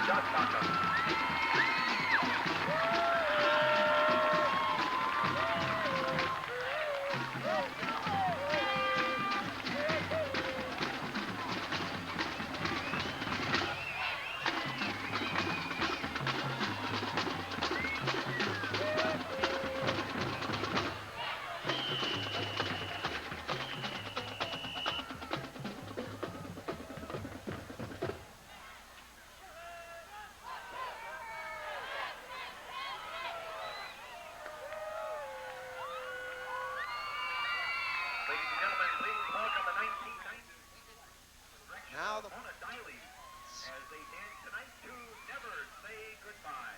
shot clock. Now the as they did tonight to never say goodbye.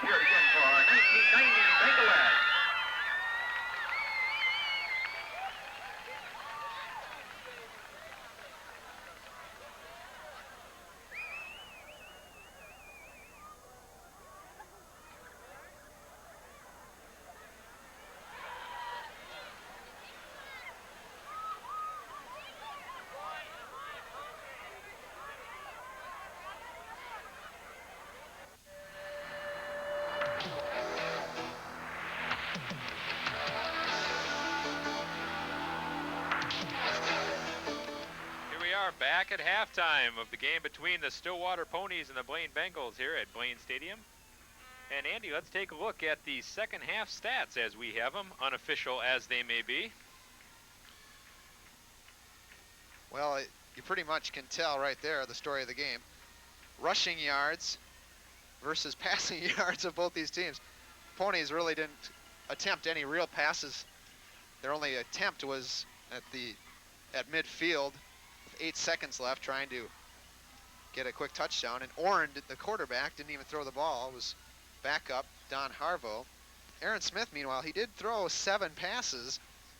Here again for our 1990 Bengals. Back at halftime of the game between the Stillwater Ponies and the Blaine Bengals here at Blaine Stadium. And Andy, let's take a look at the second half stats as we have them, unofficial as they may be. Well, you pretty much can tell right there the story of the game. Rushing yards versus passing yards of both these teams. Ponies really didn't attempt any real passes. Their only attempt was at midfield. 8 seconds left, trying to get a quick touchdown. And Orrin, the quarterback, didn't even throw the ball. It was backup Don Harvo. Aaron Smith, meanwhile, he did throw 7 passes,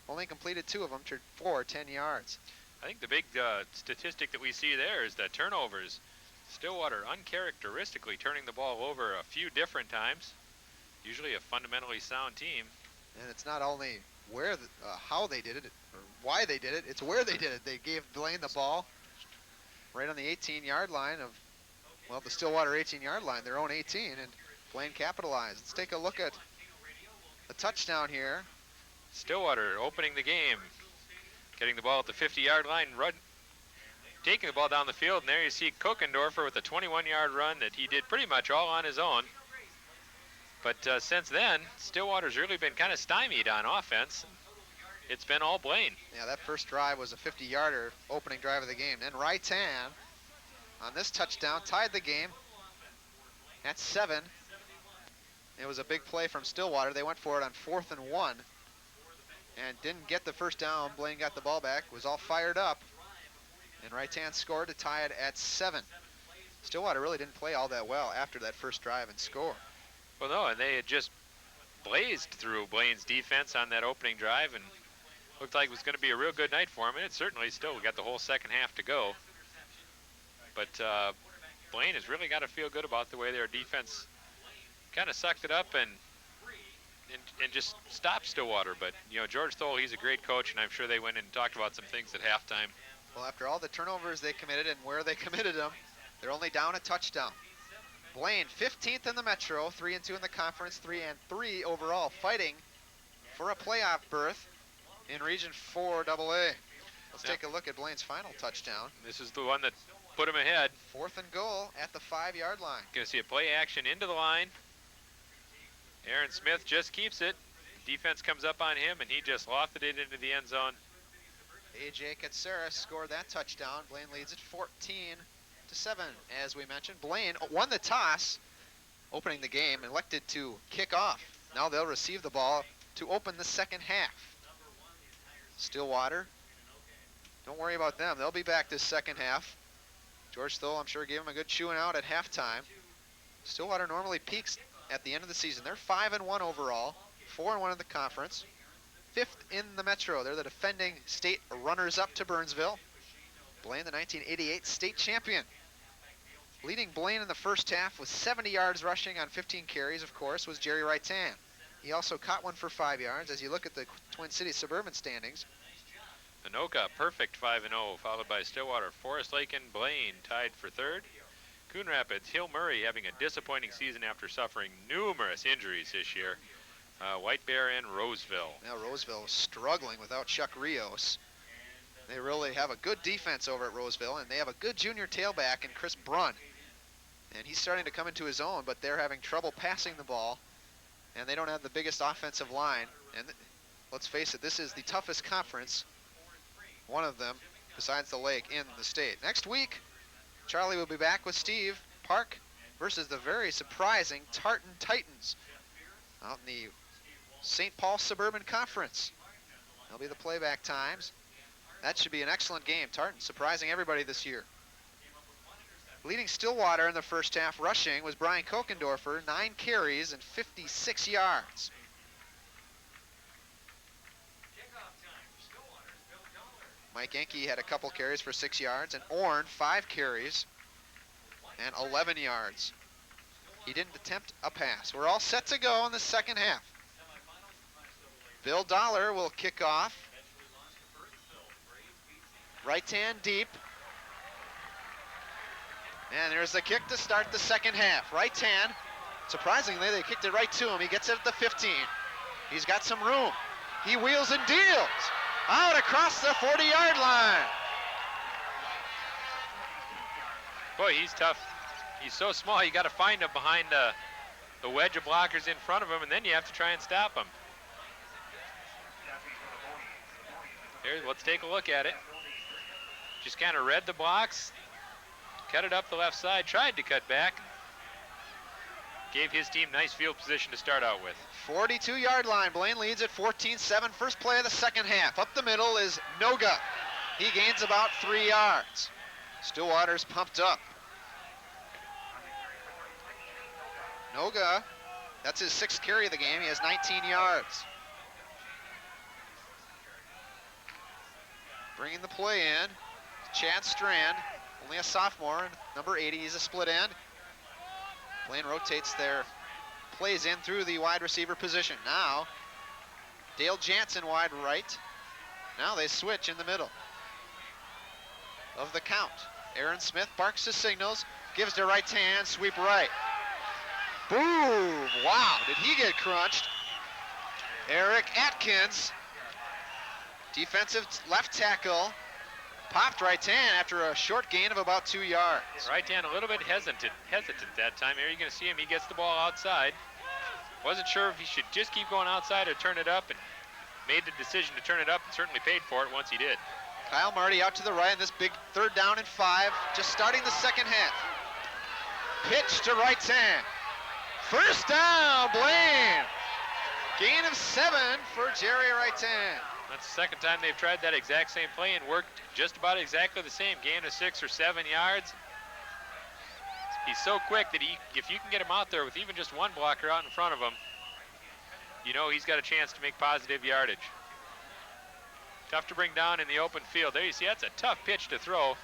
only completed 2 of them for 10 yards. I think the big statistic that we see there is the turnovers. Stillwater uncharacteristically turning the ball over a few different times. Usually a fundamentally sound team. And it's not only how they did it, or why they did it, it's where they did it. They gave Blaine the ball right on the 18-yard line of, well, the Stillwater 18-yard line, their own 18, and Blaine capitalized. Let's take a look at the touchdown here. Stillwater opening the game, getting the ball at the 50-yard line, taking the ball down the field, and there you see Kokendorfer with a 21-yard run that he did pretty much all on his own. But since then, Stillwater's really been kind of stymied on offense. It's been all Blaine. Yeah, that first drive was a 50-yarder opening drive of the game. Then Raitan on this touchdown tied the game at 7. It was a big play from Stillwater. They went for it on 4th and 1 and didn't get the first down. Blaine got the ball back, was all fired up, and Raitan scored to tie it at 7. Stillwater really didn't play all that well after that first drive and score. Well, no, and they had just blazed through Blaine's defense on that opening drive and looked like it was going to be a real good night for him, and it certainly still. We got the whole second half to go. But Blaine has really got to feel good about the way their defense kind of sucked it up and just stopped Stillwater. But, you know, George Thole, he's a great coach, and I'm sure they went in and talked about some things at halftime. Well, after all the turnovers they committed and where they committed them, they're only down a touchdown. Blaine, 15th in the Metro, 3-2 in the conference, 3-3 overall, fighting for a playoff berth in Region 4 AA. Let's take a look at Blaine's final touchdown. This is the one that put him ahead. 4th and goal at the 5-yard line. Going to see a play action into the line. Aaron Smith just keeps it. Defense comes up on him, and he just lofted it into the end zone. A.J. Katsaris scored that touchdown. Blaine leads at 14-7, as we mentioned. Blaine won the toss, opening the game, elected to kick off. Now they'll receive the ball to open the second half. Stillwater, don't worry about them. They'll be back this second half. George Thole, I'm sure, gave him a good chewing out at halftime. Stillwater normally peaks at the end of the season. They're 5-1 overall, 4-1 in the conference, 5th in the Metro. They're the defending state runners-up to Burnsville. Blaine, the 1988 state champion. Leading Blaine in the first half with 70 yards rushing on 15 carries, of course, was Jerry Raitan. He also caught one for 5 yards. As you look at the Twin Cities suburban standings, Anoka, perfect 5-0, followed by Stillwater. Forest Lake and Blaine tied for 3rd. Coon Rapids, Hill Murray having a disappointing season after suffering numerous injuries this year. White Bear and Roseville. Now Roseville is struggling without Chuck Rios. They really have a good defense over at Roseville, and they have a good junior tailback in Chris Brunn. And he's starting to come into his own, but they're having trouble passing the ball, and they don't have the biggest offensive line. And let's face it, this is the toughest conference, one of them, besides the Lake, in the state. Next week, Charlie will be back with Steve Park versus the very surprising Tartan Titans out in the St. Paul Suburban Conference. That'll be the playback times. That should be an excellent game. Tartan surprising everybody this year. Leading Stillwater in the first half rushing was Brian Kokendorfer, 9 carries and 56 yards. Mike Enke had a couple carries for 6 yards, and Orn 5 carries and 11 yards. He didn't attempt a pass. We're all set to go in the second half. Bill Dollar will kick off. Right hand deep. And there's the kick to start the second half. Right hand. Surprisingly, they kicked it right to him. He gets it at the 15. He's got some room. He wheels and deals. Out across the 40-yard line. Boy, he's tough. He's so small, you got to find him behind the wedge of blockers in front of him, and then you have to try and stop him. Here, let's take a look at it. Just kind of read the blocks, cut it up the left side, tried to cut back. Gave his team nice field position to start out with. 42-yard line. Blaine leads at 14-7. First play of the second half. Up the middle is Noga. He gains about 3 yards. Stillwater's pumped up. Noga, that's his 6th carry of the game. He has 19 yards. Bringing the play in, Chad Strand, only a sophomore, and number 80, he's a split end. Blaine rotates their plays in through the wide receiver position. Now, Dale Jansen wide right. Now they switch in the middle of the count. Aaron Smith barks his signals, gives to right hand, sweep right. Boom! Wow, did he get crunched? Eric Atkins, defensive left tackle, popped right hand after a short gain of about 2 yards. Right hand a little bit hesitant that time. Here you're going to see him. He gets the ball outside. Wasn't sure if he should just keep going outside or turn it up, and made the decision to turn it up and certainly paid for it once he did. Kyle Marty out to the right in this big 3rd down and 5, just starting the second half. Pitch to right hand. First down, Blaine. Gain of 7 for Jerry Right-hand. That's the second time they've tried that exact same play and worked just about exactly the same. Gain of 6 or 7 yards. He's so quick that if you can get him out there with even just one blocker out in front of him, you know he's got a chance to make positive yardage. Tough to bring down in the open field. There you see, that's a tough pitch to throw.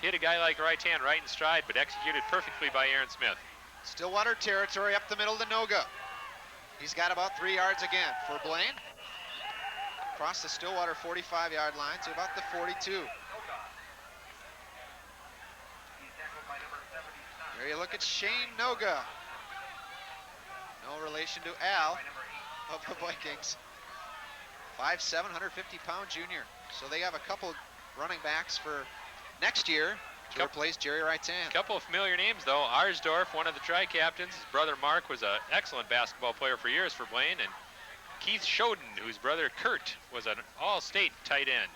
Hit a guy like Right-hand right in stride, but executed perfectly by Aaron Smith. Stillwater territory up the middle to Noga. He's got about 3 yards again for Blaine. Across the Stillwater 45-yard line to about the 42. There you look at Shane Noga. No relation to Al of the Vikings. 5'7", 150-pound junior. So they have a couple running backs for next year to replace Jerry Right-hand. A couple of familiar names, though. Arsdorf, one of the tri-captains. His brother Mark was an excellent basketball player for years for Blaine. And Keith Shoden, whose brother Kurt was an all-state tight end.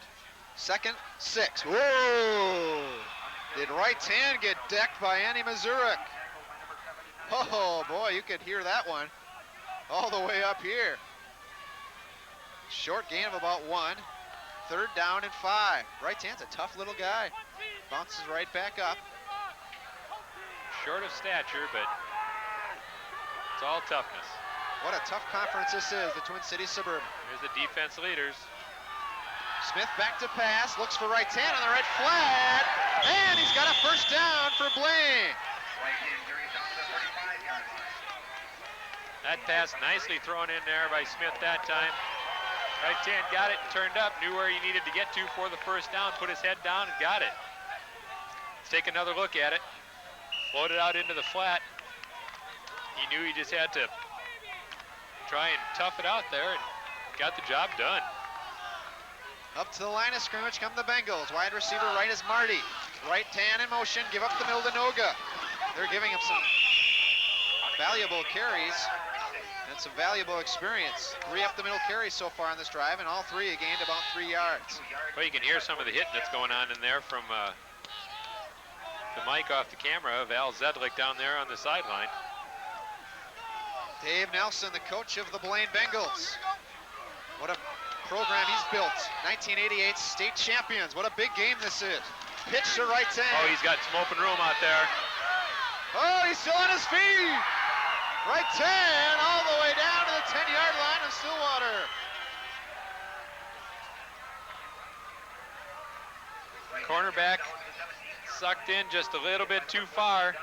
2nd, 6. Whoa! Did Right-hand get decked by Andy Mazurek? Oh, boy, you could hear that one all the way up here. Short gain of about 1. 3rd down and 5. Right-hand's a tough little guy. Bounces right back up. Short of stature, but it's all toughness. What a tough conference this is, the Twin Cities Suburban. Here's the defense leaders. Smith back to pass, looks for Right-hand on the right flat, and he's got a first down for Blaine. That pass nicely thrown in there by Smith that time. Right-hand got it and turned up, knew where he needed to get to for the first down, put his head down and got it. Let's take another look at it. Floated out into the flat. He knew he just had to try and tough it out there and got the job done. Up to the line of scrimmage come the Bengals. Wide receiver right is Marty. Right-hand in motion, give up the middle to Noga. They're giving him some valuable carries and some valuable experience. 3 up the middle carries so far on this drive, and all 3 gained about 3 yards. Well, you can hear some of the hitting that's going on in there from the mic off the camera of Al Zedlick down there on the sideline. Dave Nelson, the coach of the Blaine Bengals. What a program he's built. 1988 state champions. What a big game this is. Pitch to Right-hand. Oh, he's got some open room out there. Oh, he's still on his feet. Right-hand all the way down to the 10-yard line of Stillwater. Cornerback sucked in just a little bit too far.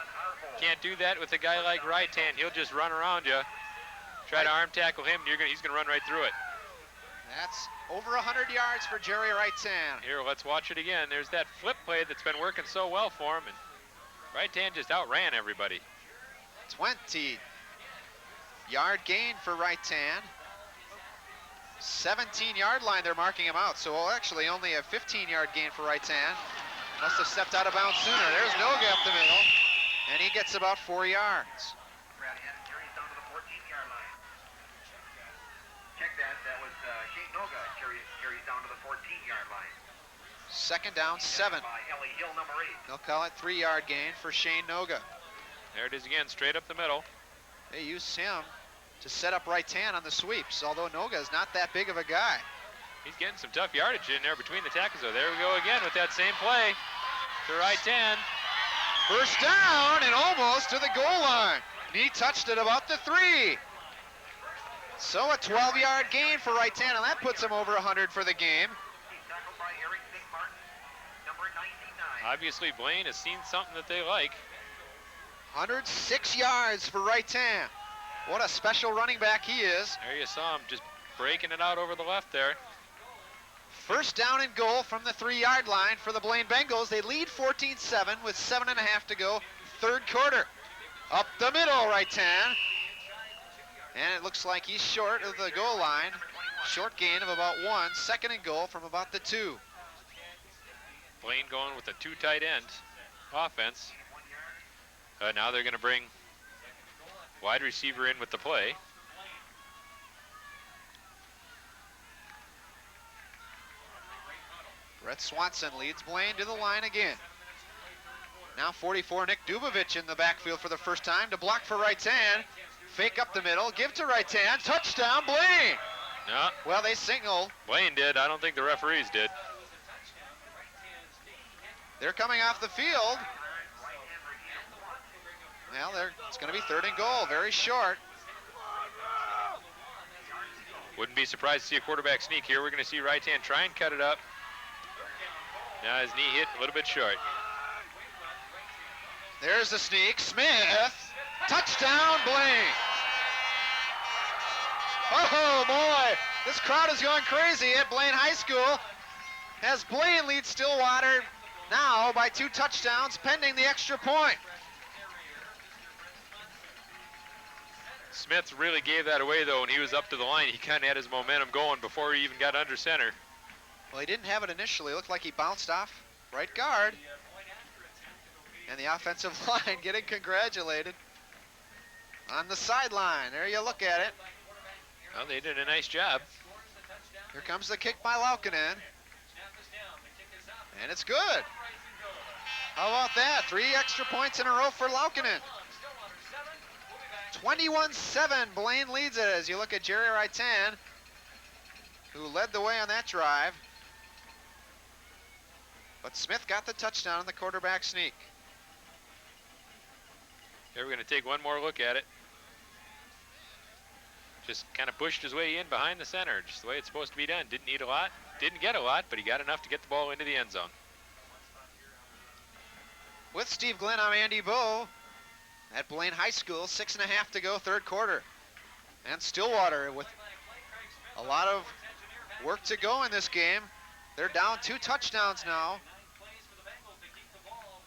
Can't do that with a guy like Right-hand. He'll just run around you. Try to arm tackle him, and he's going to run right through it. That's over 100 yards for Jerry Right-hand. Here, let's watch it again. There's that flip play that's been working so well for him, and Right-hand just outran everybody. 20-yard gain for Right-hand. 17-yard line, they're marking him out. So actually only a 15-yard gain for Right-hand. Must have stepped out of bounds sooner. There's Noga up the middle, and he gets about 4 yards. Carries down to the 14-yard line. Check that. That was Shane Noga carries down to the 14-yard line. 2nd down, 7. By Ellie Hill, number 8. They'll call it 3-yard gain for Shane Noga. There it is again, straight up the middle. They use him to set up Right-hand on the sweeps, although Noga is not that big of a guy. He's getting some tough yardage in there between the tackles, though. There we go again with that same play to Right-hand. First down and almost to the goal line. He touched it about the 3. So a 12-yard gain for Right-hand, and that puts him over 100 for the game. Tackled by Eric Martin, number 99. Obviously, Blaine has seen something that they like. 106 yards for Right-hand. What a special running back he is. There you saw him just breaking it out over the left there. First down and goal from the 3-yard line for the Blaine Bengals. They lead 14-7 with 7.5 to go, third quarter. Up the middle, right 10. And it looks like he's short of the goal line. Short gain of about 1. Second and goal from about the 2. Blaine going with a 2 tight end offense. Now they're going to bring wide receiver in with the play. Brett Swanson leads Blaine to the line again. Now 44, Nick Dubovich in the backfield for the first time to block for right 10. Fake up the middle, give to right 10. Touchdown, Blaine! No. Well, they signaled. Blaine did. I don't think the referees did. They're coming off the field. Well, it's going to be third and goal, very short. Wouldn't be surprised to see a quarterback sneak here. We're going to see right hand try and cut it up. Now his knee hit a little bit short. There's the sneak. Smith. Touchdown, Blaine. Oh, boy. This crowd is going crazy at Blaine High School as Blaine leads Stillwater now by 2 touchdowns pending the extra point. Smith really gave that away, though, when he was up to the line. He kind of had his momentum going before he even got under center. Well, he didn't have it initially. It looked like he bounced off right guard. And the offensive line getting congratulated on the sideline. There you look at it. Well, they did a nice job. Here comes the kick by Laukkanen. And it's good. How about that? 3 extra points in a row for Laukkanen. 21-7, Blaine leads it as you look at Jerry Raitan, who led the way on that drive. But Smith got the touchdown on the quarterback sneak. Here we're going to take one more look at it. Just kind of pushed his way in behind the center, just the way it's supposed to be done. Didn't need a lot, didn't get a lot, but he got enough to get the ball into the end zone. With Steve Glenn, I'm Andy Bowe at Blaine High School. 6.5 to go, third quarter. And Stillwater with a lot of work to go in this game. They're down 2 touchdowns now.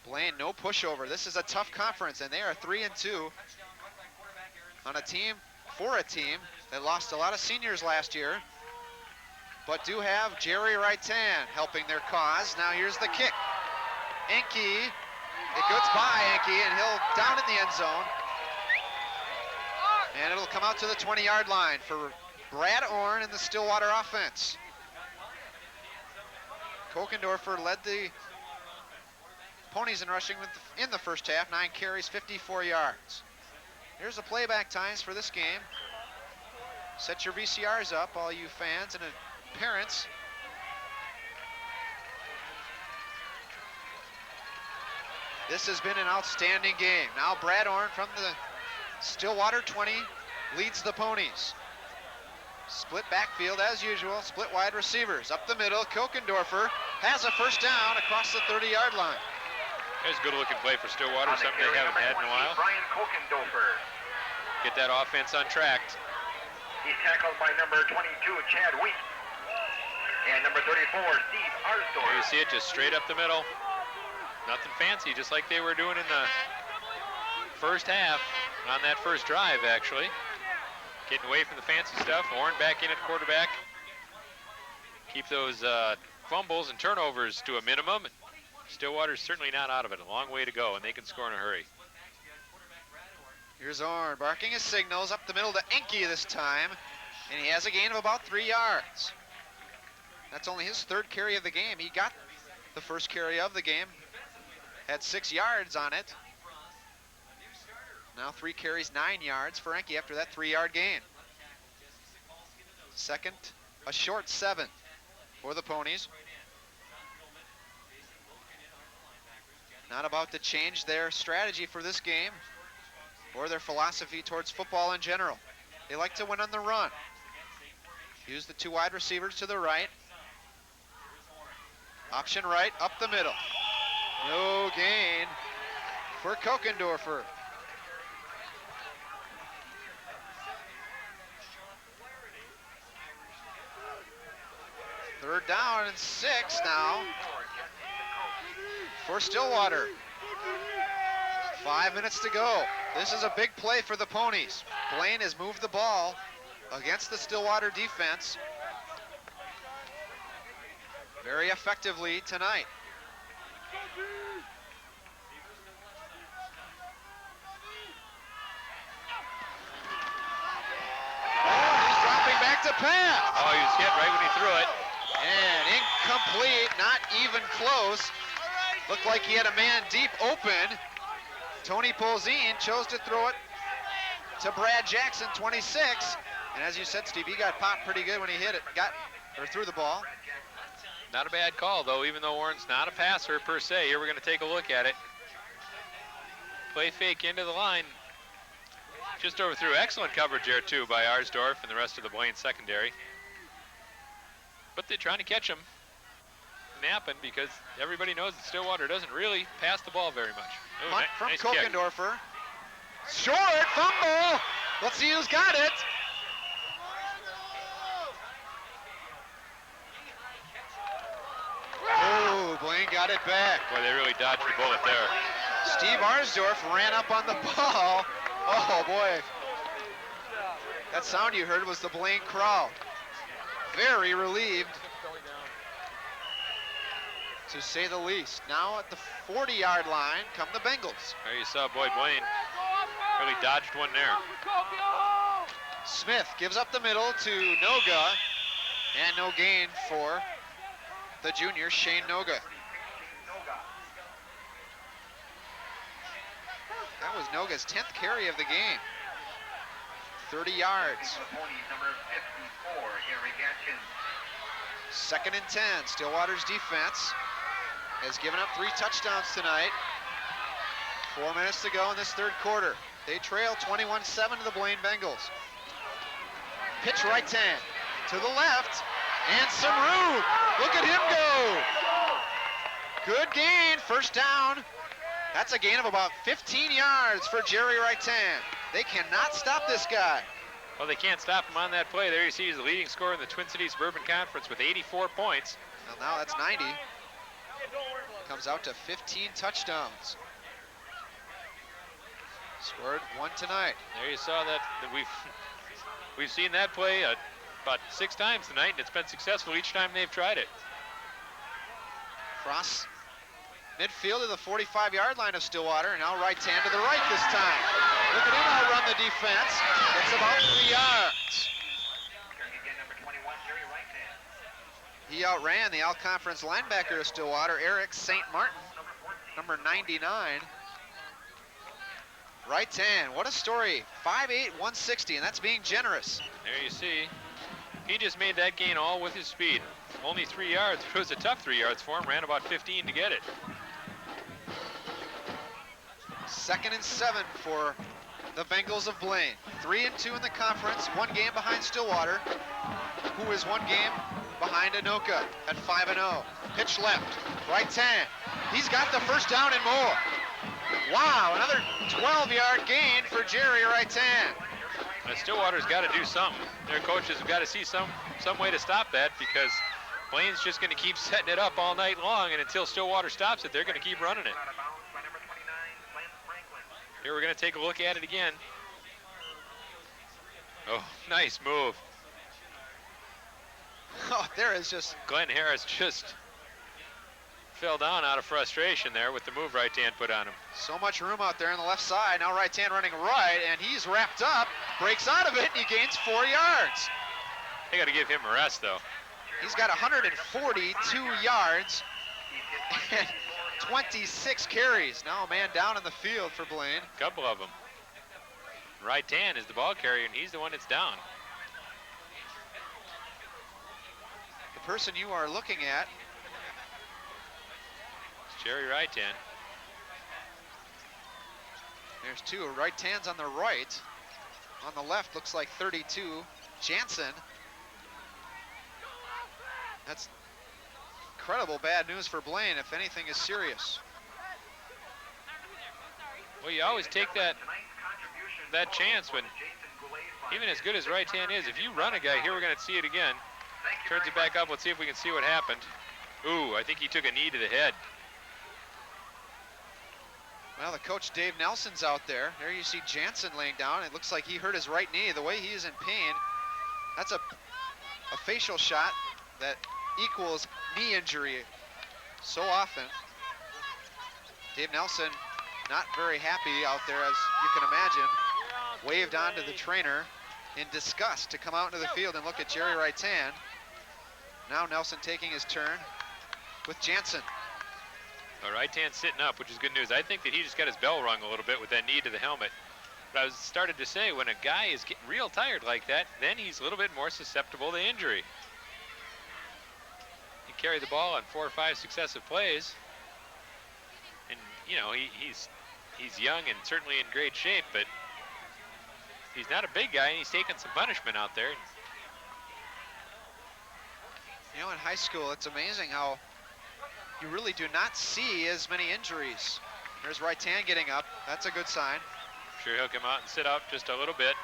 Blaine, no pushover. This is a tough conference, and they are 3-2 on a team that lost a lot of seniors last year, but do have Jerry Raitan helping their cause. Now here's the kick. Enke, it goes by Enke, and he'll down in the end zone. And it'll come out to the 20-yard line for Brad Orn and the Stillwater offense. Kokendorfer led the Ponies in rushing in the first half, 9 carries, 54 yards. Here's the playback times for this game. Set your VCRs up, all you fans and parents. This has been an outstanding game. Now Brad Orn from the Stillwater 20 leads the Ponies. Split backfield as usual, split wide receivers. Up the middle, Kokendorfer has a first down across the 30-yard line. There's a good-looking play for Stillwater, something they haven't had in a while. Brian Kokendorfer. Get that offense on track. He's tackled by number 22, Chad Wheat. And number 34, Steve Arsdorf. There you see it, just straight up the middle. Nothing fancy, just like they were doing in the first half on that first drive, actually. Getting away from the fancy stuff. Orn back in at quarterback. Keep those fumbles and turnovers to a minimum. Stillwater's certainly not out of it. A long way to go, and they can score in a hurry. Here's Orn barking his signals up the middle to Enke this time, and he has a gain of about 3 yards. That's only his 3rd carry of the game. He got the first carry of the game, had 6 yards on it. Now 3 carries, 9 yards for Enke after that 3-yard gain. Second, a short 7 for the Ponies. Not about to change their strategy for this game or their philosophy towards football in general. They like to win on the run. Use the 2 wide receivers to the right. Option right, up the middle. No gain for Kokendorfer. Third down and 6 now for Stillwater. 5 minutes to go. This is a big play for the Ponies. Blaine has moved the ball against the Stillwater defense very effectively tonight. To pass. Oh, he was hit right when he threw it. And incomplete, not even close. Looked like he had a man deep open. Tony Polzine chose to throw it to Brad Jackson, 26. And as you said, Steve, he got popped pretty good when he hit it, threw the ball. Not a bad call, though, even though Warren's not a passer per se. Here we're going to take a look at it. Play fake into the line. Just overthrew. Excellent coverage there, too, by Arsdorf and the rest of the Blaine secondary. But they're trying to catch him napping because everybody knows that Stillwater doesn't really pass the ball very much. Ooh, Punt from nice Kokendorfer. Short fumble. Let's see who's got it. Oh, Blaine got it back. Boy, they really dodged the bullet there. Steve Arsdorf ran up on the ball. Oh, boy. That sound you heard was the Blaine crowd. Very relieved, to say the least. Now at the 40-yard line come the Bengals. There you saw Boyd Blaine really dodged one there. Smith gives up the middle to Noga, and no gain for the junior, Shane Noga. That was Noga's 10th carry of the game. 30 yards. Second and 10. Stillwater's defense has given up 3 touchdowns tonight. 4 minutes to go in this third quarter. They trail 21-7 to the Blaine Bengals. Pitch right 10 to the left, and some room. Look at him go. Good gain, first down. That's a gain of about 15 yards for Jerry Wrightan. They cannot stop this guy. Well, they can't stop him on that play. There you see he's the leading scorer in the Twin Cities Suburban Conference with 84 points. Well, now that's 90. Comes out to 15 touchdowns. Scored 1 tonight. There you saw that we've seen that play about 6 times tonight, and it's been successful each time they've tried it. Cross midfield to the 45-yard line of Stillwater, and now Wrightan to the right this time. Look at him outrun the defense. Gets about 3 yards. He outran the all-conference linebacker of Stillwater, Eric St. Martin, number 99. Wrightan, what a story. 5'8", 160, and that's being generous. There you see. He just made that gain all with his speed. Only 3 yards. It was a tough 3 yards for him. Ran about 15 to get it. 2nd and 7 for the Bengals of Blaine. 3-2 in the conference. 1 game behind Stillwater, who is 1 game behind Anoka at 5-0. Pitch left. Wrightan. He's got the first down and more. Wow, another 12-yard gain for Jerry Wrightan. Stillwater's got to do something. Their coaches have got to see some way to stop that, because Blaine's just going to keep setting it up all night long, and until Stillwater stops it, they're going to keep running it. Here we're going to take a look at it again. Oh, nice move. Oh, there is just... Glenn Harris just fell down out of frustration there with the move Wrightan put on him. So much room out there on the left side. Now Wrightan running right, and he's wrapped up, breaks out of it, and he gains 4 yards. They got to give him a rest, though. He's got 142 yards and 26 carries. Now a man down in the field for Blaine. Couple of them. Wrightan is the ball carrier, and he's the one that's down. The person you are looking at, it's Jerry Wrightan. There's 2. Wrightan's on the right. On the left looks like 32. Jansen. That's incredible bad news for Blaine if anything is serious. Well, you always take that chance when, even as good as Wrightan is, if you run a guy, here we're going to see it again, Turns it back up. Let's see if we can see what happened. Ooh, I think he took a knee to the head. Well, the coach Dave Nelson's out there. There you see Jansen laying down. It looks like he hurt his right knee. The way he is in pain, that's a facial shot that equals knee injury so often. Dave Nelson not very happy out there, as you can imagine. Waved on to the trainer in disgust to come out into the field and look at Jerry Wright's-hand. Now Nelson taking his turn with Jansen. All right, hand sitting up, which is good news. I think that he just got his bell rung a little bit with that knee to the helmet. But I was started to say, when a guy is getting real tired like that, then he's a little bit more susceptible to injury. He carried the ball on 4 or 5 successive plays. And, you know, he's young and certainly in great shape, but he's not a big guy, and he's taking some punishment out there. You know, in high school, it's amazing how you really do not see as many injuries. There's Wright-hand getting up. That's a good sign. Sure, he'll come out and sit up just a little bit.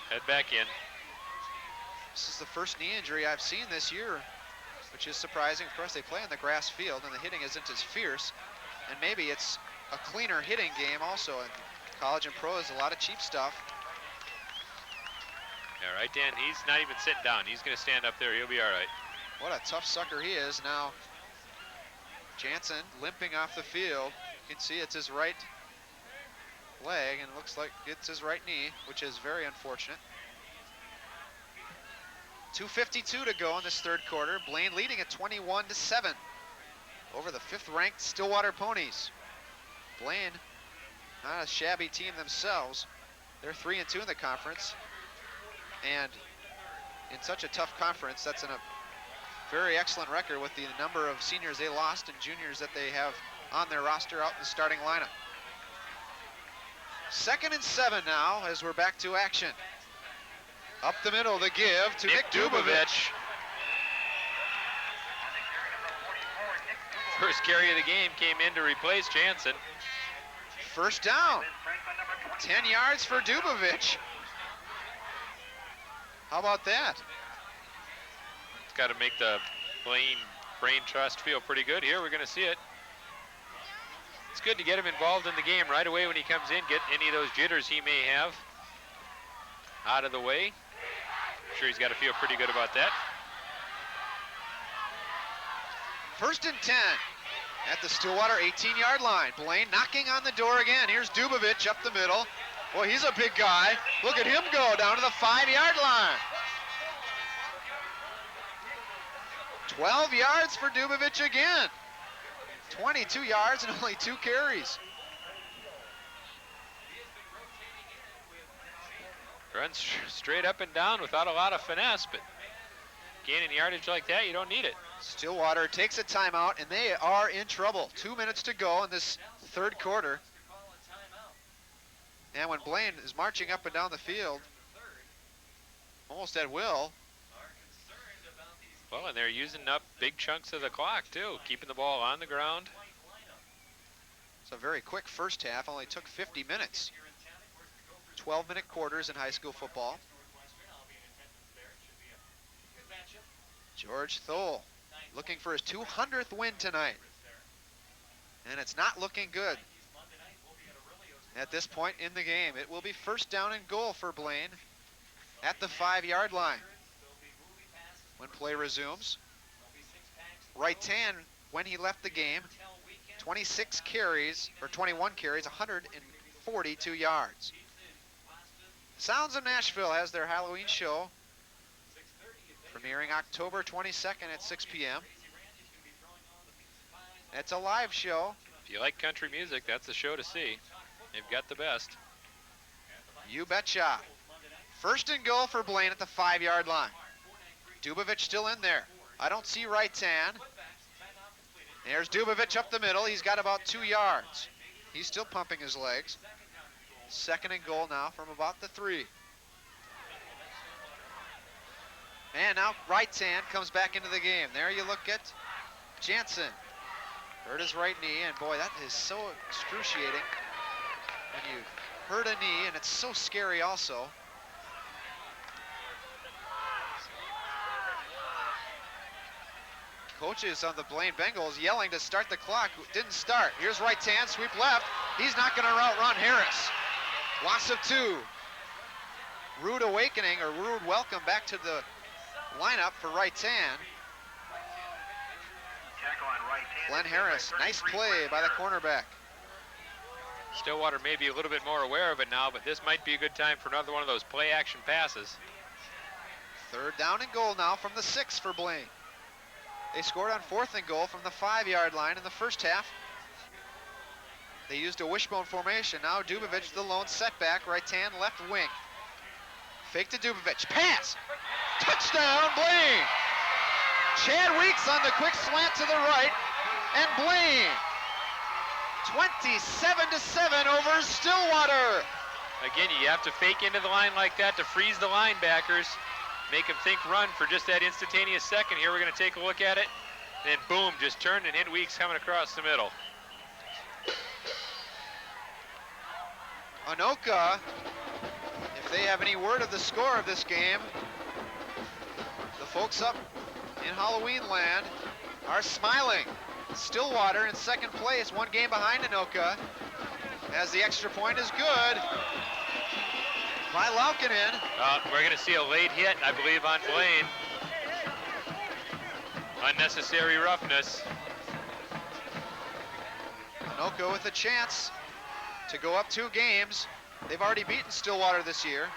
Head back in. This is the first knee injury I've seen this year, which is surprising. Of course, they play on the grass field, and the hitting isn't as fierce. And maybe it's a cleaner hitting game also. In college and pro, there's a lot of cheap stuff. All right, Dan, he's not even sitting down. He's going to stand up there. He'll be all right. What a tough sucker he is. Now, Jansen limping off the field. You can see it's his right leg, and it looks like it's his right knee, which is very unfortunate. 2:52 to go in this third quarter. Blaine leading at 21-7 over the 5th-ranked Stillwater Ponies. Blaine, not a shabby team themselves. They're 3-2 in the conference. And in such a tough conference, that's a very excellent record with the number of seniors they lost and juniors that they have on their roster out in the starting lineup. 2nd and 7 now as we're back to action. Up the middle, the give to Nick Dubovich. First carry of the game came in to replace Jansen. First down. 10 yards for Dubovich. How about that? It's got to make the Blaine Brain Trust feel pretty good here. We're going to see it. It's good to get him involved in the game right away when he comes in, get any of those jitters he may have out of the way. I'm sure he's got to feel pretty good about that. 1st and 10 at the Stillwater 18-yard line. Blaine knocking on the door again. Here's Dubovich up the middle. Boy, he's a big guy. Look at him go down to the 5-yard line. 12 yards for Dubovich again. 22 yards and only 2 carries. Runs straight up and down without a lot of finesse, but gaining yardage like that, you don't need it. Stillwater takes a timeout, and they are in trouble. 2 minutes to go in this third quarter. And when Blaine is marching up and down the field, almost at will. Well, and they're using up big chunks of the clock, too, keeping the ball on the ground. It's a very quick first half, only took 50 minutes. 12-minute quarters in high school football. George Thole looking for his 200th win tonight. And it's not looking good at this point in the game. It will be 1st down and goal for Blaine at the 5-yard line when play resumes. Wright-hand, when he left the game, 26 carries, or 21 carries, 142 yards. Sounds of Nashville has their Halloween show premiering October 22nd at 6 p.m. It's a live show. If you like country music, that's the show to see. They've got the best. You betcha. 1st and goal for Blaine at the 5-yard line. Dubovich still in there. I don't see Wright-hand. There's Dubovich up the middle. He's got about 2 yards. He's still pumping his legs. 2nd and goal now from about the 3. And now Wright-hand comes back into the game. There you look at Jansen. Hurt his right knee, and boy, that is so excruciating when you hurt a knee, and it's so scary also. Coaches on the Blaine Bengals yelling to start the clock. Didn't start. Here's Raitan, sweep left. He's not going to outrun Harris. Loss of 2. Rude awakening, or rude welcome back to the lineup for Raitan. Glenn Harris, nice play by the cornerback. Stillwater may be a little bit more aware of it now, but this might be a good time for another one of those play action passes. 3rd down and goal now from the 6 for Blaine. They scored on 4th and goal from the 5-yard line in the first half. They used a wishbone formation. Now Dubovich, the lone setback, Raitan left wing. Fake to Dubovich, pass! Touchdown, Blaine! Chad Weeks on the quick slant to the right, and Blaine 27-7 over Stillwater. Again, you have to fake into the line like that to freeze the linebackers, make them think run for just that instantaneous second. Here we're going to take a look at it, and boom, just turned and hit Weeks coming across the middle. Anoka, if they have any word of the score of this game, the folks up in Halloween land are smiling. Stillwater in 2nd place, 1 game behind Anoka, as the extra point is good by Laukkanen. We're going to see a late hit, I believe, on Blaine. Unnecessary roughness. Anoka with a chance to go up 2 games. They've already beaten Stillwater this year.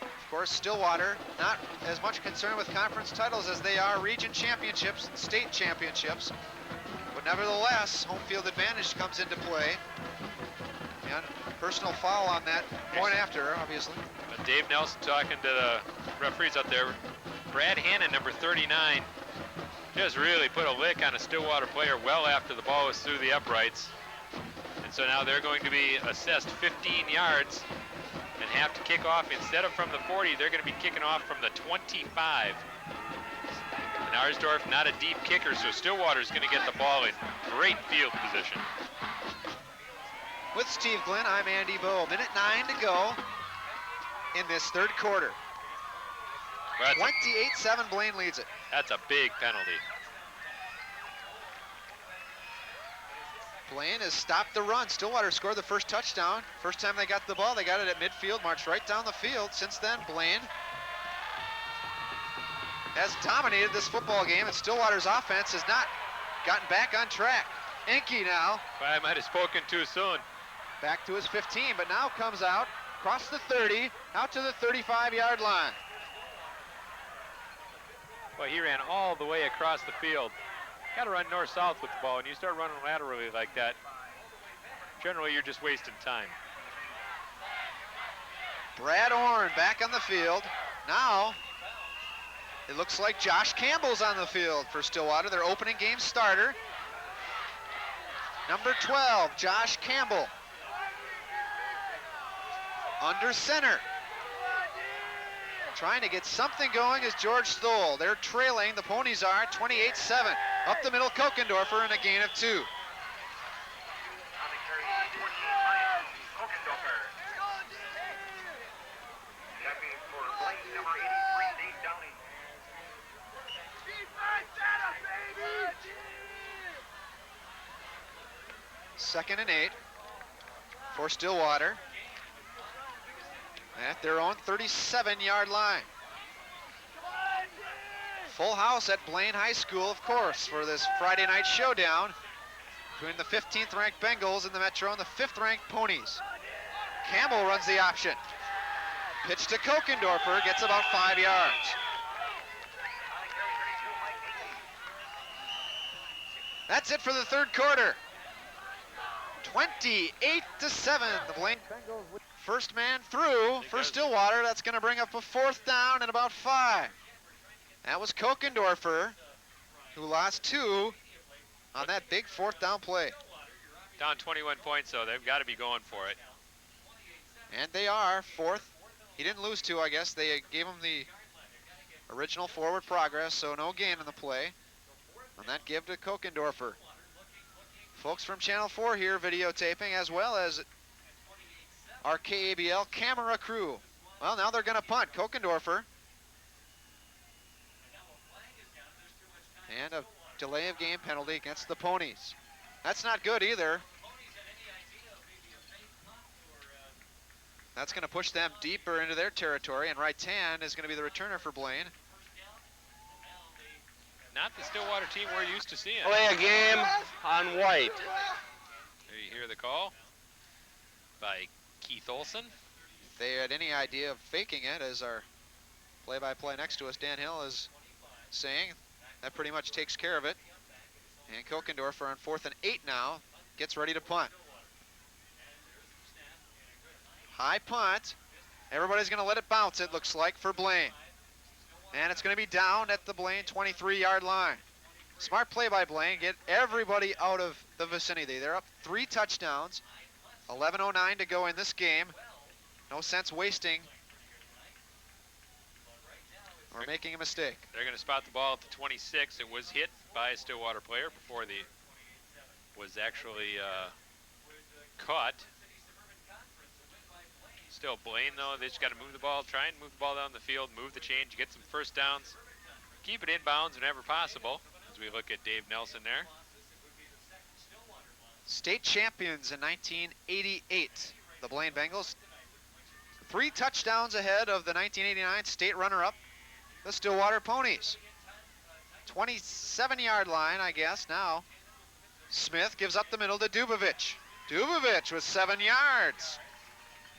Of course, Stillwater not as much concerned with conference titles as they are region championships and state championships. But nevertheless, home field advantage comes into play. And personal foul on that point after, obviously. Dave Nelson talking to the referees out there. Brad Hannon, number 39, just really put a lick on a Stillwater player well after the ball was through the uprights. And so now they're going to be assessed 15 yards and have to kick off. Instead of from the 40, they're going to be kicking off from the 25. And Arsdorf not a deep kicker, so Stillwater's going to get the ball in great field position. With Steve Glenn, I'm Andy Bowe. 1:09 to go in this 3rd quarter. 28-7, Blaine leads it. That's a big penalty. Blaine has stopped the run. Stillwater scored the first touchdown. First time they got the ball, they got it at midfield, marched right down the field. Since then, Blaine has dominated this football game, and Stillwater's offense has not gotten back on track. Enke now. Well, I might have spoken too soon. Back to his 15, but now comes out, across the 30, out to the 35-yard line. Well, he ran all the way across the field. Got to run north-south with the ball, and you start running laterally like that, generally you're just wasting time. Brad Orn back on the field. Now, it looks like Josh Campbell's on the field for Stillwater, their opening game starter. Number 12, Josh Campbell. Under center. Trying to get something going is George Stoll. They're trailing, the Ponies are, 28-7. Up the middle, Kokendorfer, and a gain of 2. On the carry, 14, Kokendorfer. Checking for Blaine, number 83, Dave Downing. Second and 8 for Stillwater at their own 37-yard line. Full house at Blaine High School, of course, for this Friday night showdown between the 15th ranked Bengals in the Metro and the 5th ranked Ponies. Campbell runs the option. Pitch to Kokendorfer, gets about 5 yards. That's it for the 3rd quarter. 28-7, the Blaine Bengals with first man through for Stillwater. That's going to bring up a 4th down and about 5. That was Kokendorfer, who lost 2 on that big 4th down play. Down 21 points, so they've got to be going for it. And they are 4th. He didn't lose 2, I guess. They gave him the original forward progress, so no gain in the play. And that give to Kokendorfer. Folks from Channel 4 here videotaping, as well as our KABL camera crew. Well, now they're going to punt. Kokendorfer And a delay of game penalty against the Ponies. That's not good either. That's going to push them deeper into their territory, and Raitan is going to be the returner for Blaine. Not the Stillwater team we're used to seeing. Play a game on white. There you hear the call by Keith Olson. If they had any idea of faking it, as our play-by-play next to us, Dan Hill, is saying, that pretty much takes care of it. And Kokendorfer on 4th and 8 now gets ready to punt. High punt. Everybody's going to let it bounce, it looks like, for Blaine. And it's going to be down at the Blaine 23-yard line. Smart play by Blaine. Get everybody out of the vicinity. They're up 3 touchdowns. 11:09 to go in this game. No sense wasting or making a mistake. They're going to spot the ball at the 26. It was hit by a Stillwater player before the was actually caught. Still Blaine, though, they just got to move the ball, try and move the ball down the field, move the change, get some first downs, keep it inbounds whenever possible, as we look at Dave Nelson there. State champions in 1988, the Blaine Bengals. 3 touchdowns ahead of the 1989 state runner-up, the Stillwater Ponies. 27-yard line, I guess, now. Smith gives up the middle to Dubovich. Dubovich with 7 yards.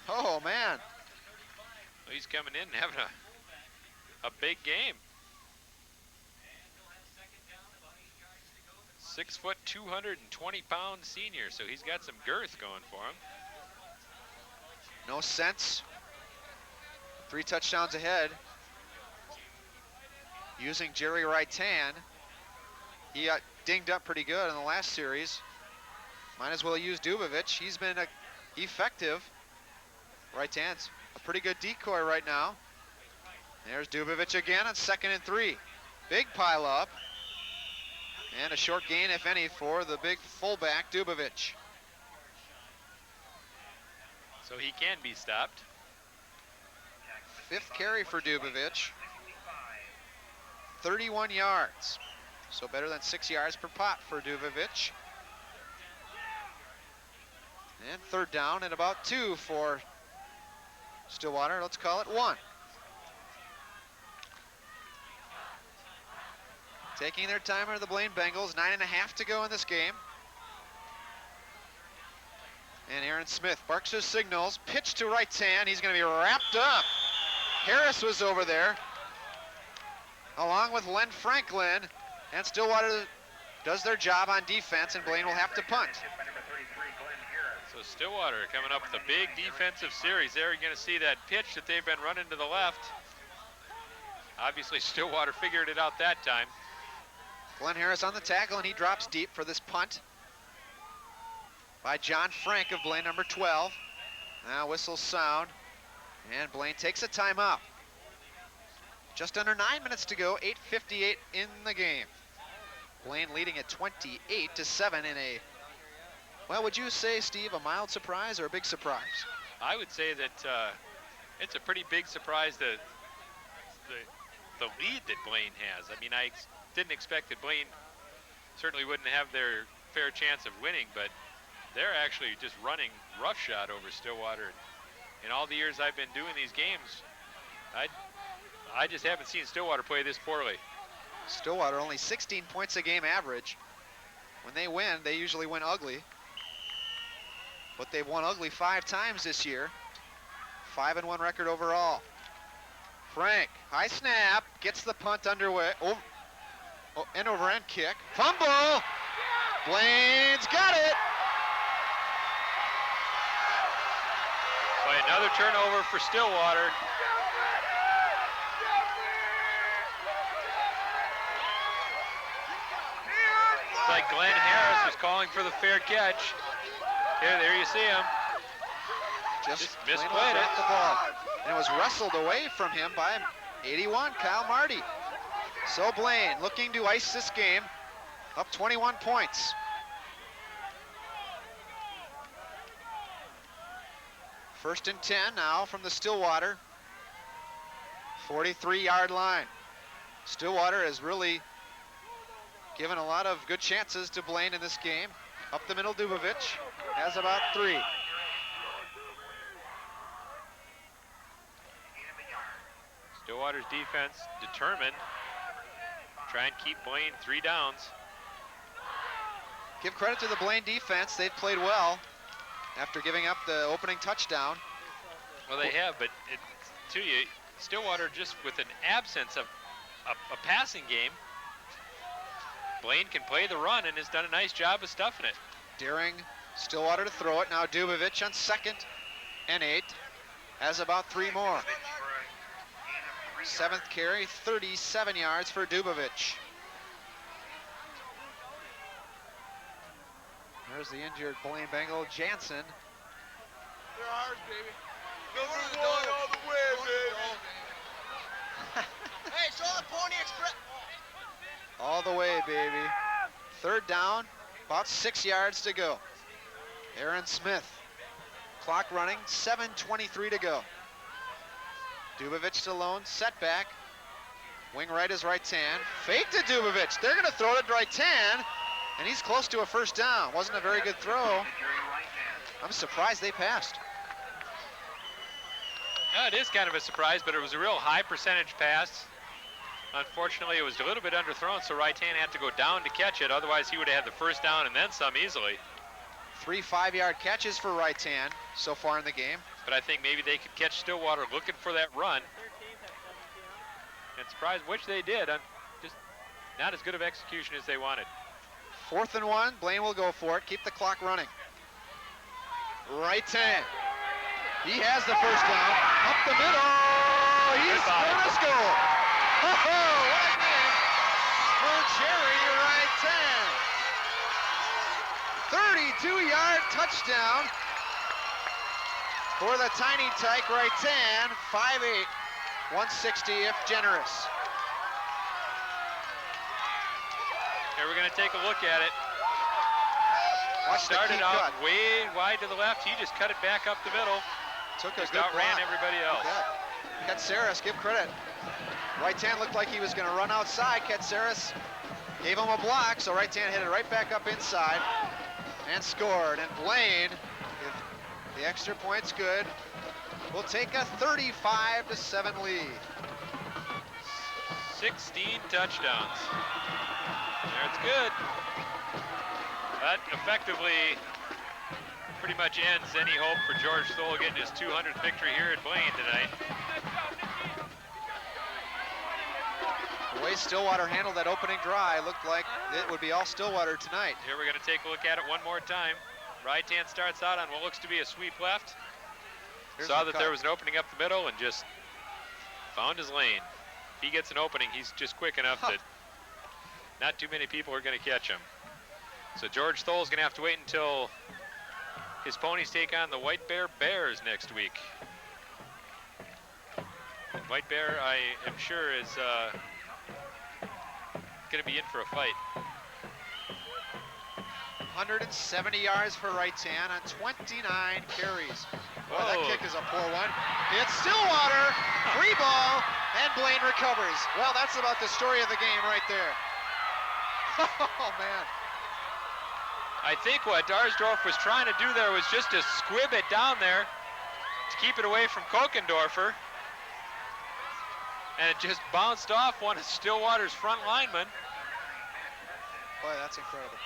Oh, man. Well, he's coming in and having a big game. 6 foot, 220-pound senior, so he's got some girth going for him. No sense. 3 touchdowns ahead. Using Jerry Raitan. He got dinged up pretty good in the last series. Might as well use Dubovich. He's been effective. Raitan's a pretty good decoy right now. There's Dubovich again on 2nd and 3. Big pile up. And a short gain, if any, for the big fullback, Dubovich. So he can be stopped. 5th carry for Dubovich. 31 yards. So better than 6 yards per pop for Dubovich. And 3rd down and about 2 for Stillwater. Let's call it 1. Taking their time are the Blaine Bengals. 9.5 to go in this game. And Aaron Smith barks his signals. Pitch to Raitan. He's going to be wrapped up. Harris was over there, along with Len Franklin. And Stillwater does their job on defense, and Blaine will have to punt. So Stillwater coming up with a big defensive series there. You're going to see that pitch that they've been running to the left. Obviously, Stillwater figured it out that time. Glenn Harris on the tackle, and he drops deep for this punt by John Frank of Blaine, number 12. Now whistles sound, and Blaine takes a timeout. Just under 9 minutes to go, 8:58 in the game. Blaine leading at 28-7 in a, well, would you say, Steve, a mild surprise or a big surprise? I would say that it's a pretty big surprise, the lead that Blaine has. I mean, I didn't expect that Blaine certainly wouldn't have their fair chance of winning, but they're actually just running roughshod over Stillwater. In all the years I've been doing these games, I just haven't seen Stillwater play this poorly. Stillwater only 16 points a game average. When they win, they usually win ugly. But they've won ugly 5 times this year. 5-1 record overall. Frank, high snap, gets the punt underway. End over end kick. Fumble! Blaine's got it! Boy, another turnover for Stillwater. It's like Glenn Harris was calling for the fair catch. There you see him. Just misplayed it. The ball. And it was wrestled away from him by 81, Kyle Marty. So Blaine looking to ice this game, up 21 points. First and 10 now from the Stillwater 43-yard line. Stillwater has really Given a lot of good chances to Blaine in this game. Up the middle, Dubovic has about 3. Stillwater's defense determined. Try and keep Blaine 3 downs. Give credit to the Blaine defense. They've played well after giving up the opening touchdown. Well, they have, but to you, Stillwater just with an absence of a passing game. Blaine can play the run and has done a nice job of stuffing it. Daring Stillwater to throw it. Now Dubovic on 2nd and 8 has about 3 more. 7th carry, 37 yards for Dubovic. There's the injured Blaine Bengal, Jansen. They're ours, baby. Number 1 all the way, baby. Hey, show the Pony Express. All the way, baby. 3rd down, about 6 yards to go. Aaron Smith. Clock running, 7:23 to go. Dubovic alone, setback. Wing right is Raitan. Fake to Dubovic. They're going to throw it to Raitan, and he's close to a 1st down. Wasn't a very good throw. I'm surprised they passed. Yeah, it is kind of a surprise, but it was a real high percentage pass. Unfortunately, it was a little bit underthrown, so Raitan had to go down to catch it. Otherwise, he would have had the 1st down and then some easily. 3 5-yard catches for Raitan so far in the game. But I think maybe they could catch Stillwater looking for that run. And surprised which they did. Just not as good of execution as they wanted. 4th and 1. Blaine will go for it. Keep the clock running. Raitan. He has the 1st down. Up the middle. He's going to score. Oh, what a game for Jerry Raitan. 32-yard touchdown for the Tiny Tyke. Raitan, 5'8", 160 if generous. Here we're going to take a look at it. Watch the Started key out cut. way wide to the left. He just cut it back up the middle. Took a Just good outran block. everybody else. Katsaris, give credit. Raitan looked like he was going to run outside. Katsaris gave him a block, so Raitan hit it right back up inside and scored. And Blaine, if the extra point's good, will take a 35-7 lead. 16 touchdowns. There, it's good. That effectively pretty much ends any hope for George Stoll getting his 200th victory here at Blaine tonight. The way Stillwater handled that opening drive looked like it would be all Stillwater tonight. Here we're going to take a look at it one more time. Raitan starts out on what looks to be a sweep left. Here's Saw the that there cut. was an opening up the middle and just found his lane. If he gets an opening, he's just quick enough that not too many people are going to catch him. So George Stoll's going to have to wait until his ponies take on the White Bear Bears next week. And White Bear, I am sure, is going to be in for a fight. 170 yards for Raitan on 29 carries. Boy, that Whoa. kick is a poor one. It's Stillwater, free ball, and Blaine recovers. Well, that's about the story of the game right there. Oh, man. I think what Darsdorf was trying to do there was just to squib it down there to keep it away from Kokendorfer. And it just bounced off one of Stillwater's front linemen. Boy, that's incredible.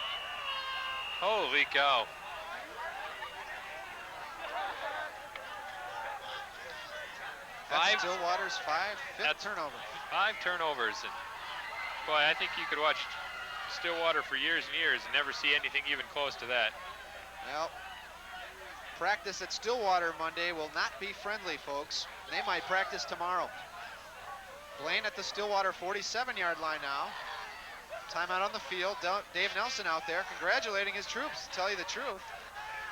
Holy cow. That's Stillwater's fifth That's turnover. 5 turnovers. And boy, I think you could watch Stillwater for years and years and never see anything even close to that. Well, practice at Stillwater Monday will not be friendly, folks. They might practice tomorrow. Blaine at the Stillwater 47-yard line now. Timeout on the field. Dave Nelson out there congratulating his troops, to tell you the truth.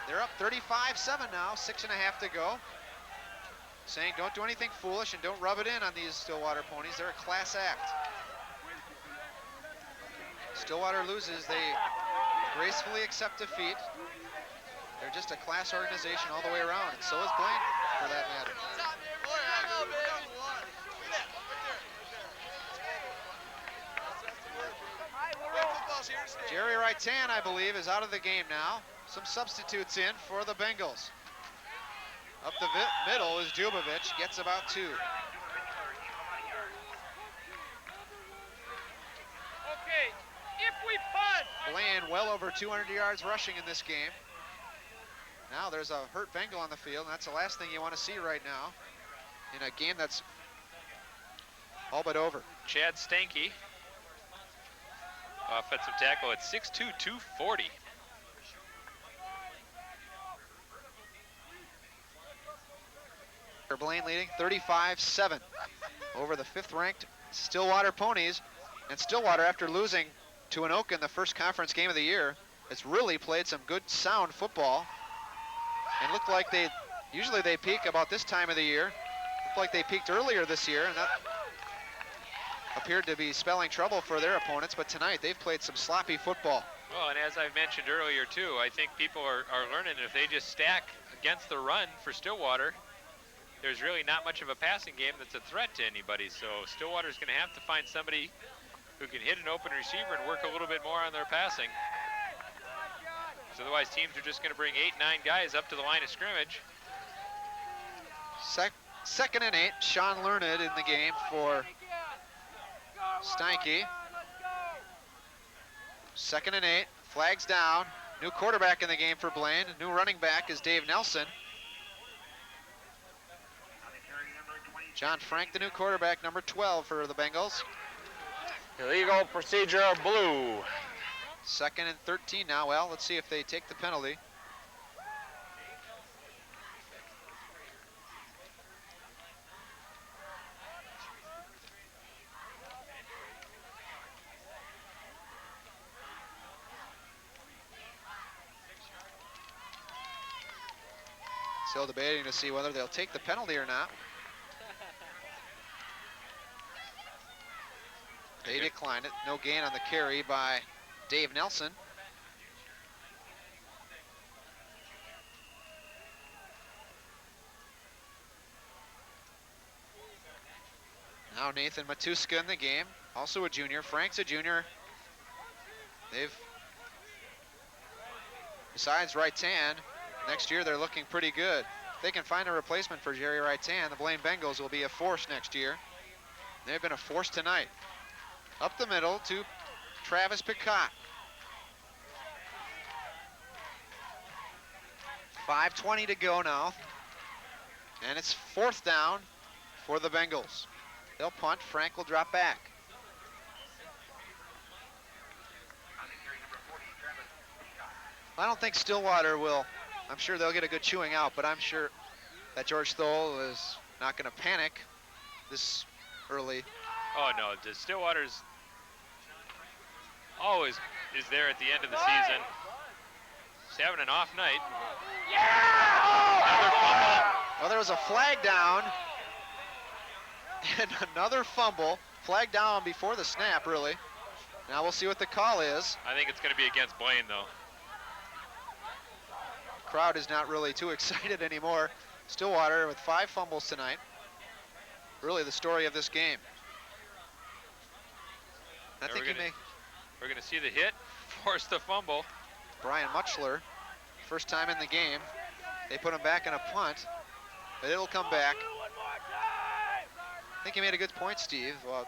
They're up 35-7 now, 6.5 to go. Saying don't do anything foolish and don't rub it in on these Stillwater ponies. They're a class act. Stillwater loses, they gracefully accept defeat. They're just a class organization all the way around, and so is Blaine, for that matter. Hey, Bengals here to stay. Jerry Raitan, I believe, is out of the game now. Some substitutes in for the Bengals. Up the middle is Jubovich, gets about 2. Okay, if we punt. Blaine well over 200 yards rushing in this game. Now there's a hurt Bengal on the field, and that's the last thing you want to see right now in a game that's all but over. Chad Stanky, offensive tackle at 6'2", 240. Blaine leading 35-7 over the 5th-ranked Stillwater Ponies. And Stillwater, after losing to Anoka in the first conference game of the year, has really played some good, sound football. And looked like usually they peak about this time of the year. Looked like they peaked earlier this year, and that appeared to be spelling trouble for their opponents. But tonight, they've played some sloppy football. Well, and as I mentioned earlier, too, I think people are learning if they just stack against the run for Stillwater, there's really not much of a passing game that's a threat to anybody. So Stillwater's going to have to find somebody who can hit an open receiver and work a little bit more on their passing. Because otherwise teams are just going to bring 8, 9 guys up to the line of scrimmage. Second and 8, Sean Learned in the game for Steinke. Second and 8, flags down. New quarterback in the game for Blaine. New running back is Dave Nelson. John Frank, the new quarterback, number 12 for the Bengals. Illegal procedure, blue. Second and 13 now. Well, let's see if they take the penalty. Still debating to see whether they'll take the penalty or not. They declined it. No gain on the carry by Dave Nelson. Now Nathan Matuska in the game, also a junior. Frank's a junior. Besides Raitan, next year they're looking pretty good. If they can find a replacement for Jerry Raitan, the Blaine Bengals will be a force next year. They've been a force tonight. Up the middle to Travis Picott. 5:20 to go now. And it's 4th down for the Bengals. They'll punt. Frank will drop back. I don't think Stillwater will. I'm sure they'll get a good chewing out, but I'm sure that George Stoll is not going to panic this early. Oh, no, Stillwater's always is there at the end of the season. He's having an off night. Another fumble. Well, there was a flag down and another fumble. Flag down before the snap, really. Now we'll see what the call is. I think it's going to be against Blaine, though. Crowd is not really too excited anymore. Stillwater with 5 fumbles tonight. Really the story of this game. I think we're going to see the hit, force the fumble. Brian Muchler, first time in the game. They put him back in a punt, but it'll come back. I think you made a good point, Steve, about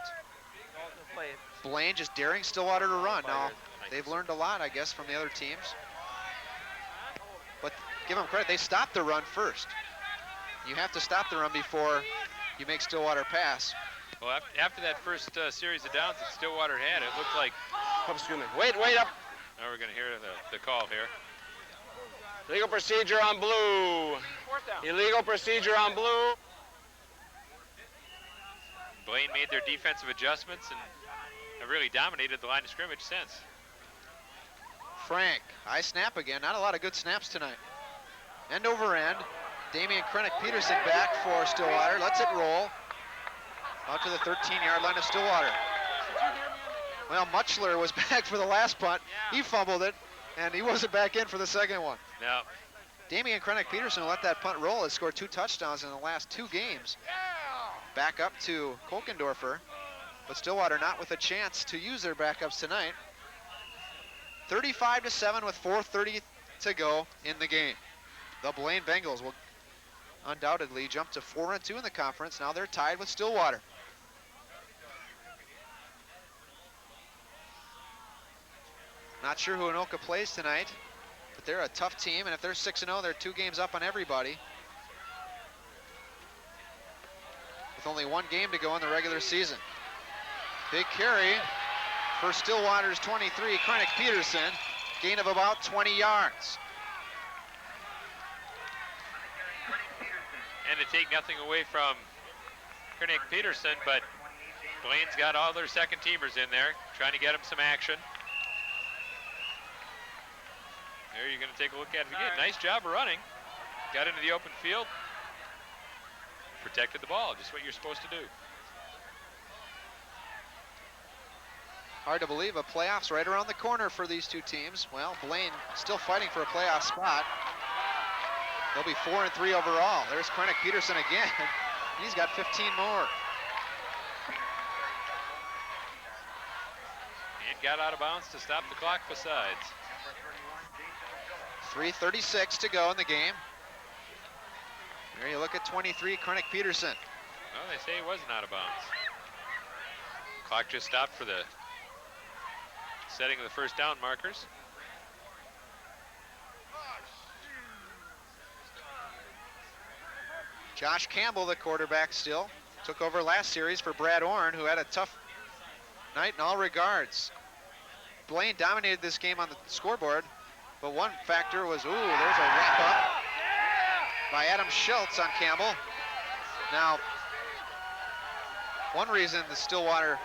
Blaine just daring Stillwater to run. Now, they've learned a lot, I guess, from the other teams. But give them credit, they stopped the run first. You have to stop the run before you make Stillwater pass. Well, after that first series of downs that Stillwater had, it looked like... Oh, excuse me. Wait up. Now we're going to hear the call here. Illegal procedure on blue. Illegal procedure on blue. Blaine made their defensive adjustments and have really dominated the line of scrimmage since. Frank, high snap again. Not a lot of good snaps tonight. End over end. Damian Krennick-Peterson back for Stillwater. Lets it roll out to the 13-yard line of Stillwater. Well, Muchler was back for the last punt. He fumbled it, and he wasn't back in for the second one. No. Damian Krennick-Peterson let that punt roll. Has scored 2 touchdowns in the last 2 games. Back up to Kolkendorfer, but Stillwater not with a chance to use their backups tonight. 35-7 with 4:30 to go in the game. The Blaine Bengals will undoubtedly jump to 4-2 in the conference. Now they're tied with Stillwater. Not sure who Anoka plays tonight, but they're a tough team, and if they're 6-0, they're 2 games up on everybody, with only 1 game to go in the regular season. Big carry for Stillwater's 23, Krennic Peterson, gain of about 20 yards. And to take nothing away from Krennic Peterson, but Blaine's got all their second teamers in there, trying to get them some action. There you're going to take a look at it again. Nice job of running. Got into the open field. Protected the ball, just what you're supposed to do. Hard to believe a playoff's right around the corner for these 2 teams. Well, Blaine still fighting for a playoff spot. They'll be 4-3 overall. There's Krennic Peterson again. He's got 15 more. And got out of bounds to stop the clock besides. 3:36 to go in the game. There you look at 23, Krennic Peterson. Well, they say he wasn't out of bounds. Clock just stopped for the setting of the first down markers. Josh Campbell, the quarterback, still took over last series for Brad Orn, who had a tough night in all regards. Blaine dominated this game on the scoreboard, but one factor was, there's a wrap-up by Adam Schultz on Campbell. Now, one reason the Stillwater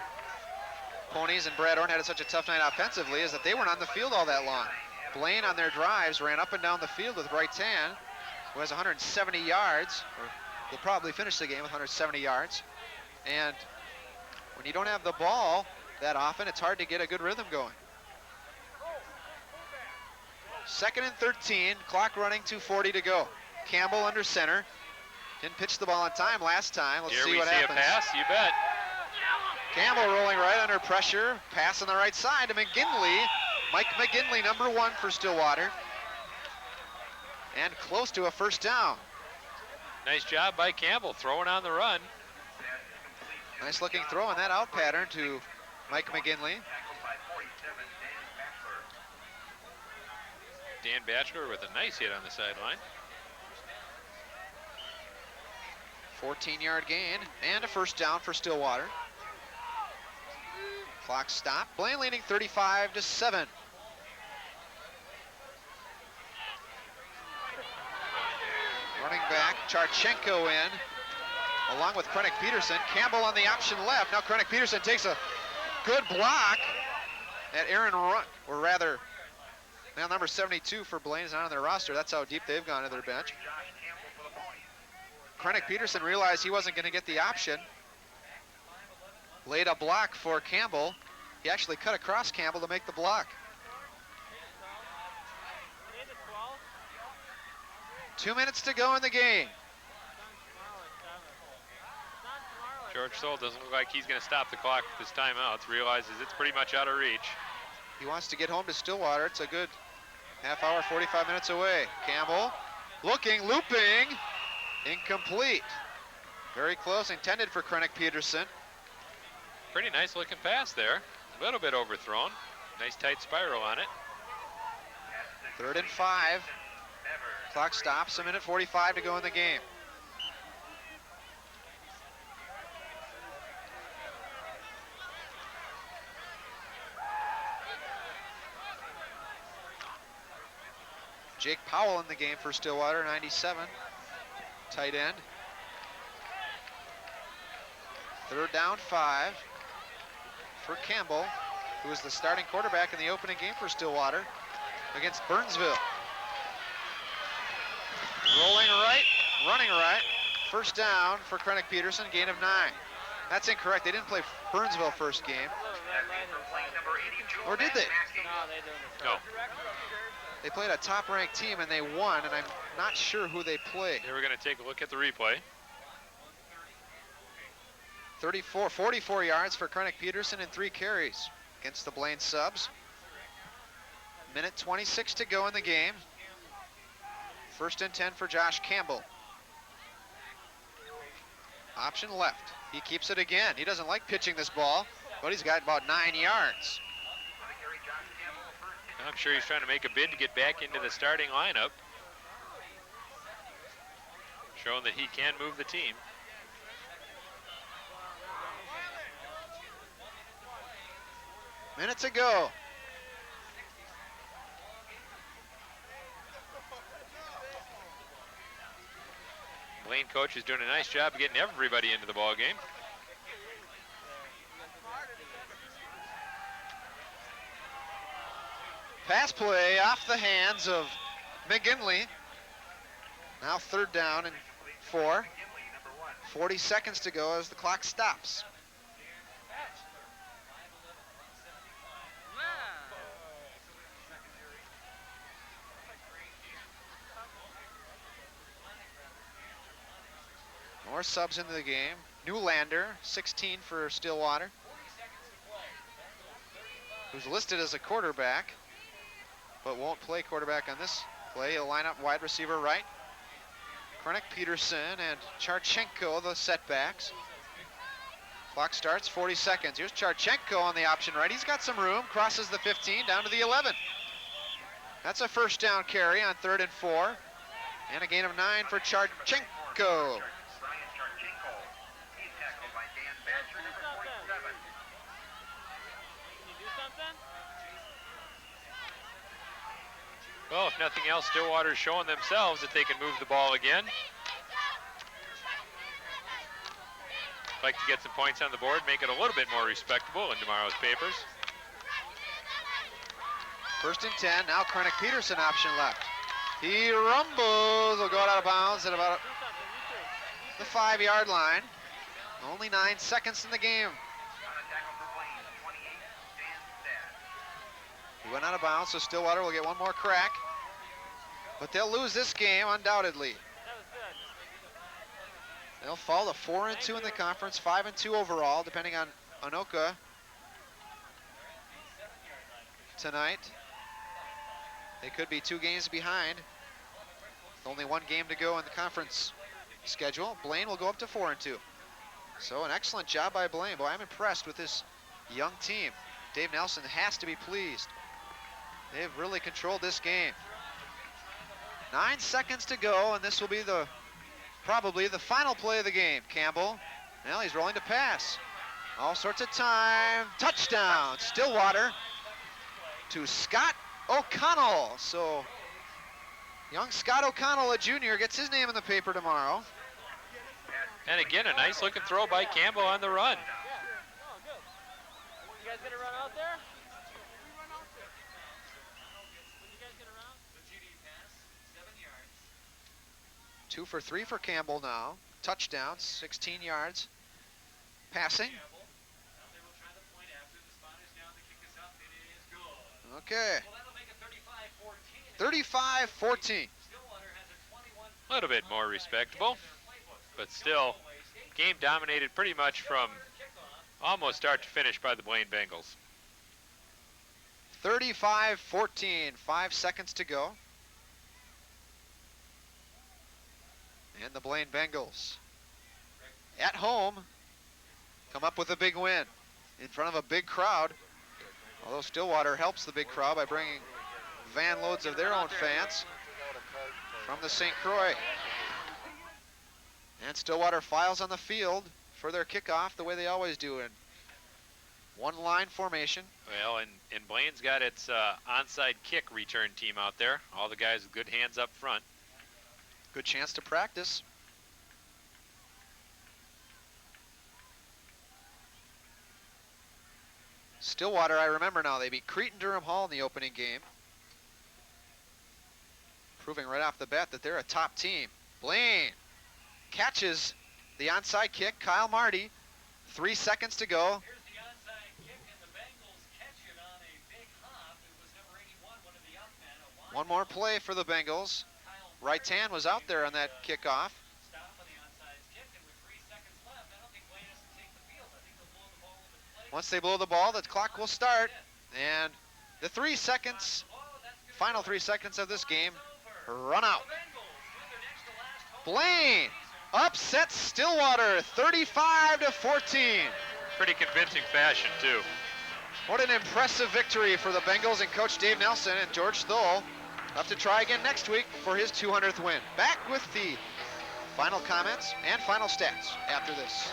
Ponies and Brad Orn had such a tough night offensively is that they weren't on the field all that long. Blaine on their drives ran up and down the field with Bryce Tan, who has 170 yards, or will probably finish the game with 170 yards. And when you don't have the ball that often, it's hard to get a good rhythm going. 2nd and 13, clock running, 2:40 to go. Campbell under center. Didn't pitch the ball on time last time. Let's see what happens. Here we see a pass, you bet. Campbell rolling right under pressure. Pass on the right side to McGinley. Mike McGinley, number 1 for Stillwater. And close to a first down. Nice job by Campbell throwing on the run. Nice looking throw in that out pattern to Mike McGinley. Dan Batchelor with a nice hit on the sideline. 14-yard gain and a first down for Stillwater. Clock stopped. Blaine leading 35-7. Running back, Charchenko in, along with Krennic Peterson. Campbell on the option left. Now Krennic Peterson takes a good block at Aaron Run, or rather, now number 72 for Blaine is not on their roster. That's how deep they've gone to their bench. Krennic Peterson realized he wasn't going to get the option. Laid a block for Campbell. He actually cut across Campbell to make the block. 2 minutes to go in the game. George Soule doesn't look like he's going to stop the clock with his timeouts. Realizes it's pretty much out of reach. He wants to get home to Stillwater. It's a good half hour, 45 minutes away. Campbell looking, looping, incomplete. Very close, intended for Krennic Peterson. Pretty nice looking pass there. A little bit overthrown. Nice tight spiral on it. 3rd and 5. Clock stops, 1:45 to go in the game. Jake Powell in the game for Stillwater, 97, tight end. 3rd down, 5 for Campbell, who was the starting quarterback in the opening game for Stillwater against Burnsville. Rolling right, running right. First down for Krennic Peterson, gain of 9. That's incorrect. They didn't play Burnsville first game. Or did they? No. They played a top-ranked team and they won, and I'm not sure who they played. Here we're going to take a look at the replay. 44 yards for Krennic Peterson and 3 carries against the Blaine subs. Minute 26 to go in the game. 1st and 10 for Josh Campbell. Option left. He keeps it again. He doesn't like pitching this ball, but he's got about 9 yards. I'm sure he's trying to make a bid to get back into the starting lineup, showing that he can move the team. Minute to go. Blaine coach is doing a nice job of getting everybody into the ball game. Pass play off the hands of McGinley. Now 3rd down and 4. 40 seconds to go as the clock stops. More subs into the game. Newlander, 16 for Stillwater, who's listed as a quarterback, but won't play quarterback on this play. He'll line up wide receiver right. Krennic, Peterson, and Charchenko, the setbacks. Clock starts, 40 seconds. Here's Charchenko on the option right. He's got some room, crosses the 15, down to the 11. That's a 1st down carry on 3rd and 4. And a gain of 9 for Charchenko. Well, if nothing else, Stillwater's showing themselves that they can move the ball again. Like to get some points on the board, make it a little bit more respectable in tomorrow's papers. 1st and 10, now Krennic Peterson option left. He rumbles, will go out of bounds at about the 5-yard line. Only 9 seconds in the game. He went out of bounds, so Stillwater will get one more crack. But they'll lose this game undoubtedly. They'll fall to 4-2 in the conference, 5-2 overall, depending on Anoka tonight. They could be 2 games behind. Only 1 game to go in the conference schedule. Blaine will go up to 4-2. So an excellent job by Blaine. Boy, I'm impressed with this young team. Dave Nelson has to be pleased. They've really controlled this game. 9 seconds to go, and this will be probably the final play of the game. Campbell, now he's rolling to pass. All sorts of time. Touchdown, Stillwater to Scott O'Connell. So young Scott O'Connell, a junior, gets his name in the paper tomorrow. And again, a nice looking throw by Campbell on the run. You guys gonna run out there? 2 for 3 for Campbell now. Touchdown, 16 yards. Passing. Okay. 35-14. A little bit more respectable, but still, game dominated pretty much from almost start to finish by the Blaine Bengals. 35-14, 5 seconds to go. And the Blaine Bengals, at home, come up with a big win in front of a big crowd. Although Stillwater helps the big crowd by bringing van loads of their own fans from the St. Croix. And Stillwater files on the field for their kickoff the way they always do, in one-line formation. Well, and Blaine's got its onside kick return team out there. All the guys with good hands up front. Good chance to practice. Stillwater, I remember now, they beat Cretin-Durham Hall in the opening game, proving right off the bat that they're a top team. Blaine catches the onside kick. Kyle Marty, 3 seconds to go. Here's the onside kick, and the Bengals catch it on a big hop. It was number 81, one of the young men. One more play for the Bengals. Raitan was out there on that kickoff. Stop on the onside kick, and with 3 seconds left, I don't think Blaine has to take the field. I think they'll blow the ball with play. Once they blow the ball, the clock will start. And the 3 seconds final 3 seconds of this game run out. Blaine upsets Stillwater 35-14. Pretty convincing fashion, too. What an impressive victory for the Bengals and Coach Dave Nelson and George Thole. Have to try again next week for his 200th win. Back with the final comments and final stats after this.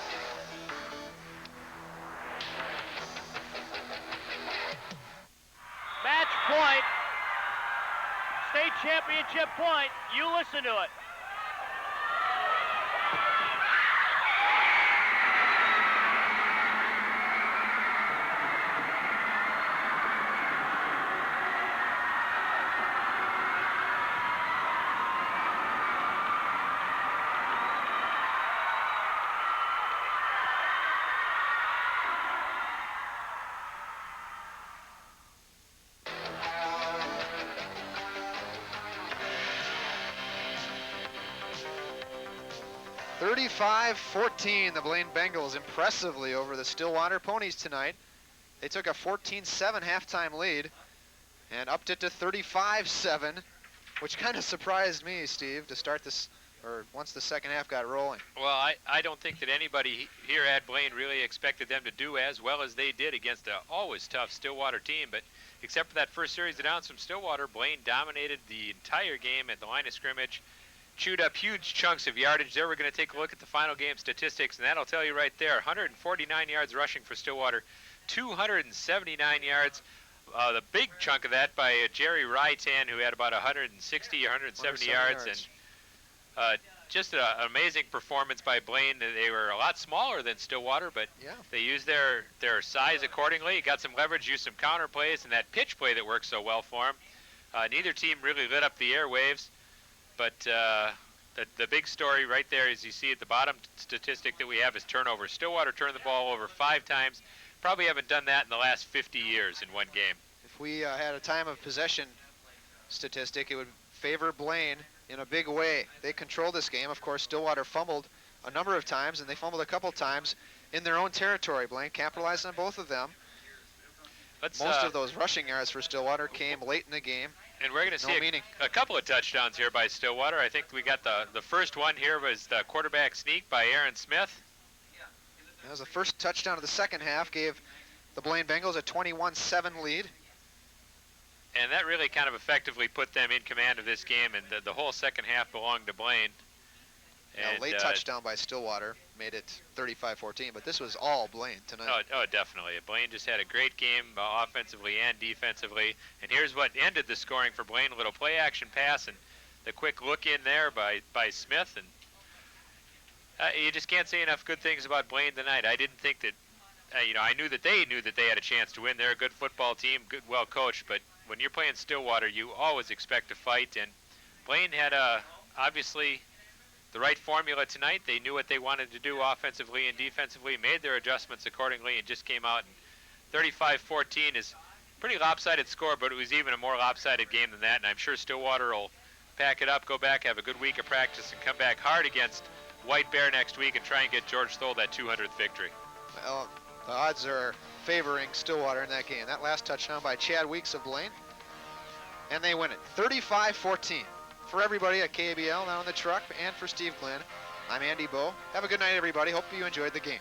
Match point. State championship point. You listen to it. (35-14), the Blaine Bengals impressively over the Stillwater Ponies tonight. They took a 14-7 halftime lead and upped it to 35-7, which kind of surprised me, Steve, to start this, or once the second half got rolling. Well, I don't think that anybody here at Blaine really expected them to do as well as they did against a always tough Stillwater team, but except for that first series of downs from Stillwater, Blaine dominated the entire game at the line of scrimmage, chewed up huge chunks of yardage. There we're going to take a look at the final game statistics, and that'll tell you right there, 149 yards rushing for Stillwater, 279 yards. The big chunk of that by Jerry Rytan, who had about 160 or 170 yards. And just an amazing performance by Blaine. They were a lot smaller than Stillwater, but yeah, they used their size accordingly, got some leverage, used some counter plays, and that pitch play that worked so well for them. Neither team really lit up the airwaves. But the big story right there, as you see at the bottom statistic that we have, is turnovers. Stillwater turned the ball over 5 times. Probably haven't done that in the last 50 years in one game. If we had a time of possession statistic, it would favor Blaine in a big way. They controlled this game. Of course, Stillwater fumbled a number of times, and they fumbled a couple times in their own territory. Blaine capitalized on both of them. Most of those rushing yards for Stillwater came late in the game. And we're going to see a couple of touchdowns here by Stillwater. I think we got the first one here was the quarterback sneak by Aaron Smith. That was the first touchdown of the second half, gave the Blaine Bengals a 21-7 lead. And that really kind of effectively put them in command of this game, and the whole second half belonged to Blaine. And late touchdown by Stillwater made it 35-14, but this was all Blaine tonight. Oh, definitely. Blaine just had a great game offensively and defensively. And here's what ended the scoring for Blaine: a little play-action pass and the quick look in there by Smith. And you just can't say enough good things about Blaine tonight. I didn't think that, I knew that they had a chance to win. They're a good football team, good, well coached. But when you're playing Stillwater, you always expect to fight. And Blaine had obviously the right formula tonight. They knew what they wanted to do offensively and defensively, made their adjustments accordingly, and just came out. And 35-14 is a pretty lopsided score, but it was even a more lopsided game than that. And I'm sure Stillwater will pack it up, go back, have a good week of practice, and come back hard against White Bear next week and try and get George Thole that 200th victory. Well, the odds are favoring Stillwater in that game. That last touchdown by Chad Weeks of Blaine, and they win it 35-14. For everybody at KBL, now in the truck, and for Steve Glenn, I'm Andy Bowe. Have a good night, everybody. Hope you enjoyed the game.